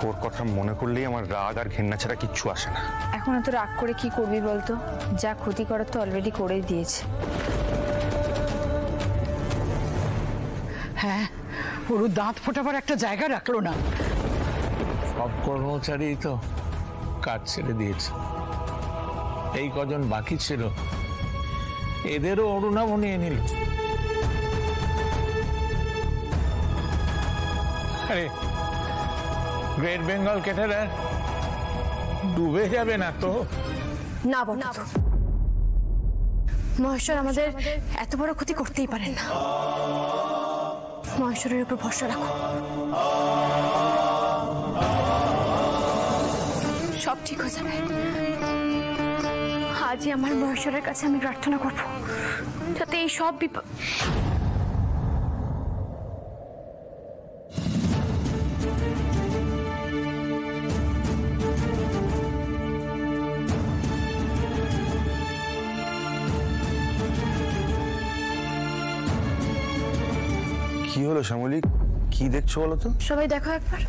ওর কথা মনে করলেই আমার রাগ আর ঘেন্না ছাড়া কিচ্ছু আসে না। এখন এত রাগ করে কি করবি বলতো? যা ক্ষতি করার তো অলরেডি করেই দিয়েছে। হ্যাঁ, ওর দাঁত ফোটাবার একটা জায়গা রাখলো না। সব কর্মচারী তো কাজ ছেড়ে দিয়েছে, এই কজন বাকি ছিল এদেরও অরুণাভ নিয়ে নিল। আরে গ্রেট বেঙ্গল ক্যাটারার ডুবে যাবে না তো? না বল, মহেশ্বর আমাদের এত বড় ক্ষতি করতেই পারেন না। মহেশ্বরের উপর ভরসা রাখো, সব ঠিক হয়ে যাবে। আজই আমার মহেশ্বরের কাছে আমি প্রার্থনা করব যাতে এই সব বিপদ। কি হলো শ্যামলী, কি দেখছো বলো তো? সবাই দেখো একবার।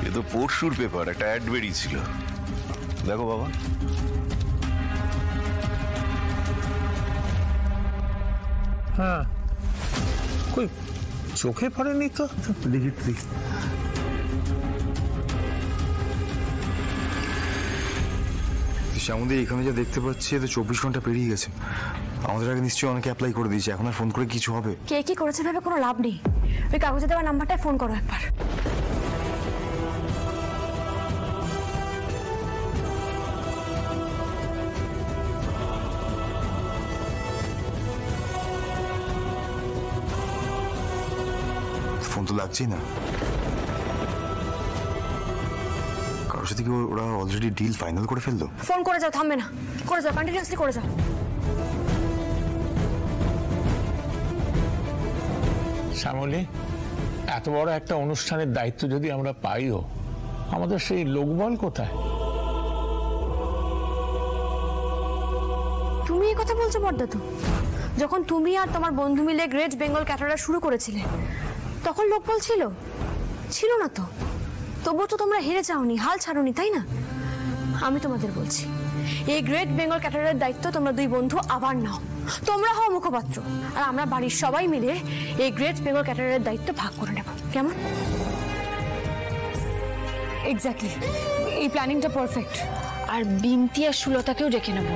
এ তো পরশুর পেপার, একটা অ্যাড বেরিয়েছিল, দেখো বাবা। হ্যাঁ, কই চোখে পড়েনি তো? দেখি আমাদের এখানে যা দেখতে পাচ্ছি তো 24 ঘন্টা পেরিয়ে গেছে। আমাদের আগে নিশ্চয়ই অনেকে অ্যাপ্লাই করে দিয়েছে, এখন আর ফোন করে কিছু হবে? কে কি করেছে ভেবে কোনো লাভ নেই। ওই কাগজে দেওয়া নাম্বারটায় ফোন করো একবার। ফোন তো লাগছেই না। কারোর সাথে কি ওরা অলরেডি ডিল ফাইনাল করে ফেললো? ফোন করে যাও, থামবে না, করে যাও, কন্টিনিউয়াসলি করে যাও। শ্যামলী, এত বড় একটা অনুষ্ঠানের দায়িত্ব যদি আমরা পাইও, আমাদের সেই লোকবল কোথায়? তুমি এই কথা বলছো বড়দা? তো যখন তুমি আর তোমার বন্ধু মিলে গ্রেট বেঙ্গল ক্যাটারার শুরু করেছিলে তখন লোকবল ছিল? ছিল না তো। তবুও তো তোমরা হেরে যাওনি, হাল ছাড়োনি, তাই না? আমি তোমাদের বলছি, এই গ্রেট বেঙ্গল ক্যাটারারের দায়িত্ব তোমরা দুই বন্ধু আবার নাও। তোমরা হও মুখপাত্র, আর আমরা বাড়ির সবাই মিলে এই গ্রেট বেঙ্গল ক্যাটারারের দায়িত্ব ভাগ করে নেব, কেমন? এক্স্যাক্টলি, এই প্ল্যানিংটা পারফেক্ট। আর বিনতি আর সুলতাকেও ডেকে নেবো।